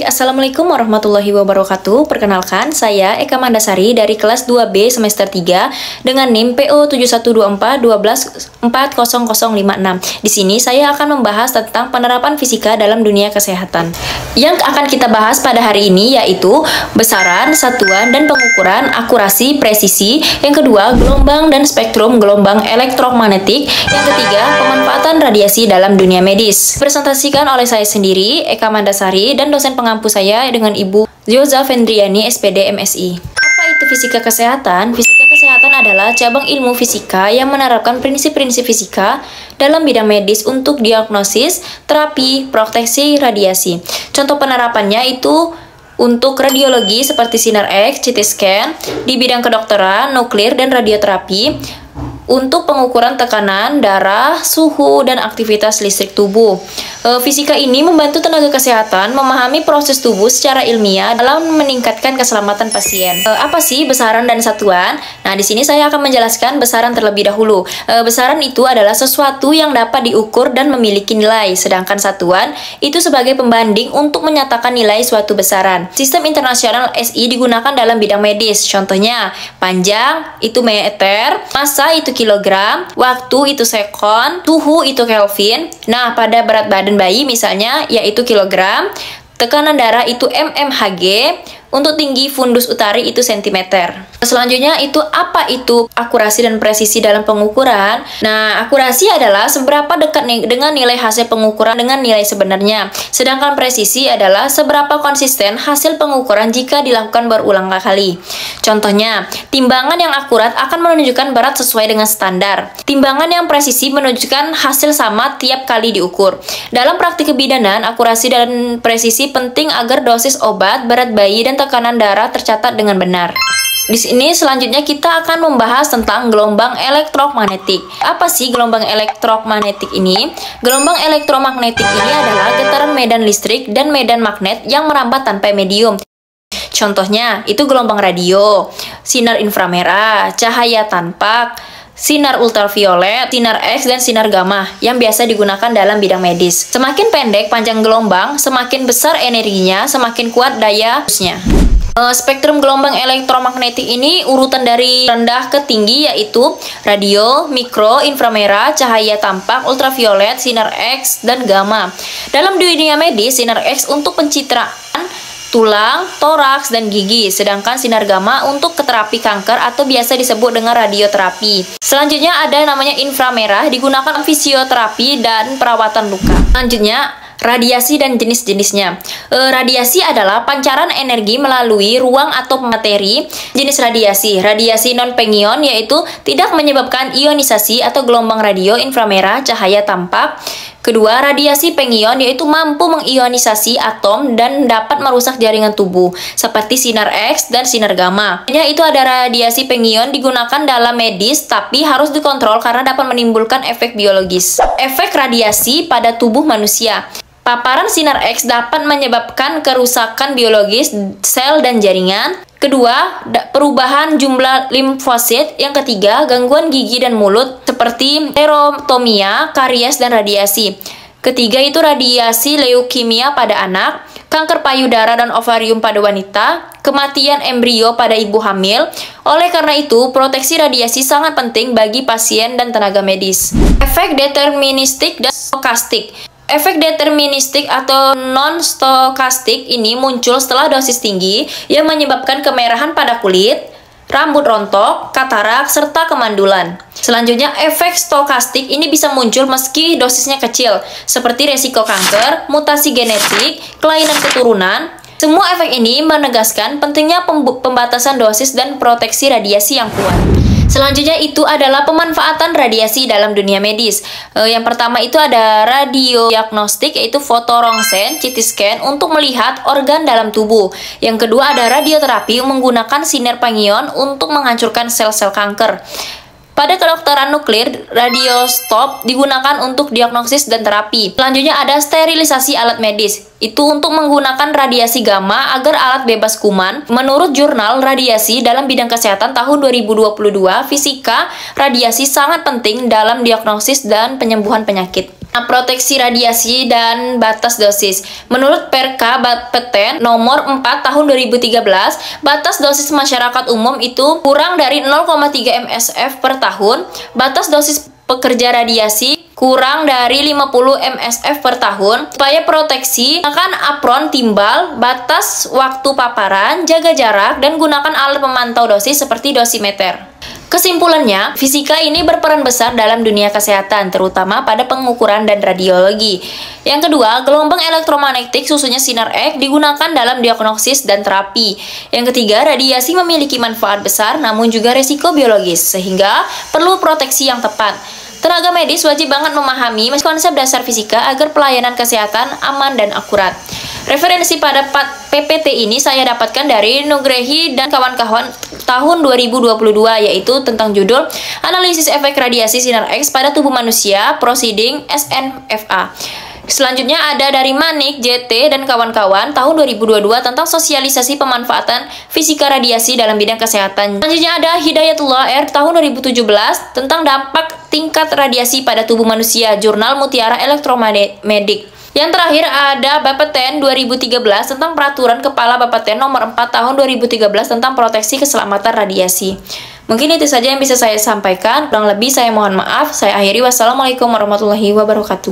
Assalamualaikum warahmatullahi wabarakatuh. Perkenalkan, saya Eka Mandasari dari kelas 2B semester 3 dengan NIM PO 7124124056. Di sini saya akan membahas tentang penerapan fisika dalam dunia kesehatan. Yang akan kita bahas pada hari ini yaitu besaran, satuan, dan pengukuran, akurasi, presisi. Yang kedua, gelombang dan spektrum gelombang elektromagnetik. Yang ketiga, pemanfaatan radiasi dalam dunia medis. Presentasikan oleh saya sendiri, Eka Mandasari, dan dosen pengampu saya dengan Ibu Zioza Fendriani, SPD, MSI. Apa itu fisika kesehatan? Fisika kesehatan adalah cabang ilmu fisika yang menerapkan prinsip-prinsip fisika dalam bidang medis untuk diagnosis, terapi, proteksi, radiasi. Contoh penerapannya itu untuk radiologi seperti sinar X, CT scan, di bidang kedokteran, nuklir, dan radioterapi, untuk pengukuran tekanan, darah, suhu, dan aktivitas listrik tubuh. Fisika ini membantu tenaga kesehatan memahami proses tubuh secara ilmiah dalam meningkatkan keselamatan pasien. Apa sih besaran dan satuan? Nah, di sini saya akan menjelaskan besaran terlebih dahulu. Besaran itu adalah sesuatu yang dapat diukur dan memiliki nilai, sedangkan satuan itu sebagai pembanding untuk menyatakan nilai suatu besaran. Sistem internasional SI digunakan dalam bidang medis. Contohnya, panjang itu meter, massa itu kilogram, waktu itu sekon, suhu itu Kelvin. Nah, pada berat badan bayi misalnya yaitu kilogram, tekanan darah itu mmHg, untuk tinggi fundus utari itu sentimeter. Selanjutnya itu apa itu akurasi dan presisi dalam pengukuran? Nah, akurasi adalah seberapa dekat dengan nilai hasil pengukuran dengan nilai sebenarnya. Sedangkan presisi adalah seberapa konsisten hasil pengukuran jika dilakukan berulang kali. Contohnya, timbangan yang akurat akan menunjukkan berat sesuai dengan standar. Timbangan yang presisi menunjukkan hasil sama tiap kali diukur. Dalam praktik kebidanan, akurasi dan presisi penting agar dosis obat, berat bayi, dan tekanan darah tercatat dengan benar. Di sini selanjutnya kita akan membahas tentang gelombang elektromagnetik. Apa sih gelombang elektromagnetik ini? Gelombang elektromagnetik ini adalah getaran medan listrik dan medan magnet yang merambat tanpa medium. Contohnya, itu gelombang radio, sinar inframerah, cahaya tanpa, sinar ultraviolet, sinar X, dan sinar gamma yang biasa digunakan dalam bidang medis. Semakin pendek panjang gelombang, semakin besar energinya, semakin kuat daya husnya. Spektrum gelombang elektromagnetik ini urutan dari rendah ke tinggi yaitu radio, mikro, inframerah, cahaya tampak, ultraviolet, sinar X, dan gamma. Dalam dunia medis, sinar X untuk pencitraan tulang, toraks, dan gigi, sedangkan sinar gamma untuk terapi kanker atau biasa disebut dengan radioterapi. Selanjutnya ada namanya inframerah, digunakan fisioterapi dan perawatan luka. Selanjutnya, radiasi dan jenis-jenisnya. Radiasi adalah pancaran energi melalui ruang atau materi. Jenis radiasi non-pengion yaitu tidak menyebabkan ionisasi atau gelombang radio inframerah, cahaya tampak. Kedua, radiasi pengion yaitu mampu mengionisasi atom dan dapat merusak jaringan tubuh seperti sinar X dan sinar gamma. Itu ada radiasi pengion digunakan dalam medis tapi harus dikontrol karena dapat menimbulkan efek biologis. Efek radiasi pada tubuh manusia. Paparan sinar X dapat menyebabkan kerusakan biologis sel dan jaringan. Kedua, perubahan jumlah limfosit. Yang ketiga, gangguan gigi dan mulut seperti terotomia, karies, dan radiasi. Ketiga itu radiasi leukemia pada anak, kanker payudara dan ovarium pada wanita, kematian embrio pada ibu hamil. Oleh karena itu, proteksi radiasi sangat penting bagi pasien dan tenaga medis. Efek deterministik dan stokastik. Efek deterministik atau non-stokastik ini muncul setelah dosis tinggi yang menyebabkan kemerahan pada kulit, rambut rontok, katarak, serta kemandulan. Selanjutnya, efek stokastik ini bisa muncul meski dosisnya kecil, seperti resiko kanker, mutasi genetik, kelainan keturunan. Semua efek ini menegaskan pentingnya pembatasan dosis dan proteksi radiasi yang kuat. Selanjutnya itu adalah pemanfaatan radiasi dalam dunia medis. Yang pertama itu ada radiodiagnostik yaitu fotorongsen, CT scan untuk melihat organ dalam tubuh. Yang kedua ada radioterapi menggunakan sinar pengion untuk menghancurkan sel-sel kanker. Pada kedokteran nuklir, radiostop digunakan untuk diagnosis dan terapi. Selanjutnya ada sterilisasi alat medis. Itu untuk menggunakan radiasi gamma agar alat bebas kuman. Menurut jurnal radiasi dalam bidang kesehatan tahun 2022, fisika radiasi sangat penting dalam diagnosis dan penyembuhan penyakit. Proteksi radiasi dan batas dosis. Menurut Perka Bapeten nomor 4 tahun 2013, batas dosis masyarakat umum itu kurang dari 0,3 msf per tahun. Batas dosis pekerja radiasi kurang dari 50 msf per tahun. Supaya proteksi, gunakan apron timbal, batas waktu paparan, jaga jarak, dan gunakan alat pemantau dosis seperti dosimeter. Kesimpulannya, fisika ini berperan besar dalam dunia kesehatan, terutama pada pengukuran dan radiologi. Yang kedua, gelombang elektromagnetik khususnya sinar X digunakan dalam diagnosis dan terapi. Yang ketiga, radiasi memiliki manfaat besar namun juga resiko biologis, sehingga perlu proteksi yang tepat. Tenaga medis wajib banget memahami konsep dasar fisika agar pelayanan kesehatan aman dan akurat. Referensi pada PPT ini saya dapatkan dari Nugrahi dan kawan-kawan tahun 2022, yaitu tentang judul Analisis Efek Radiasi Sinar X pada Tubuh Manusia, Proceeding SNFA. Selanjutnya ada dari Manik, JT, dan kawan-kawan tahun 2022 tentang sosialisasi pemanfaatan fisika radiasi dalam bidang kesehatan. Selanjutnya ada Hidayatullah R tahun 2017 tentang dampak tingkat radiasi pada tubuh manusia, Jurnal Mutiara Elektromedik. Yang terakhir ada Bapeten 2013 tentang Peraturan Kepala Bapeten nomor 4 tahun 2013 tentang proteksi keselamatan radiasi. Mungkin itu saja yang bisa saya sampaikan. Kurang lebih saya mohon maaf. Saya akhiri. Wassalamualaikum warahmatullahi wabarakatuh.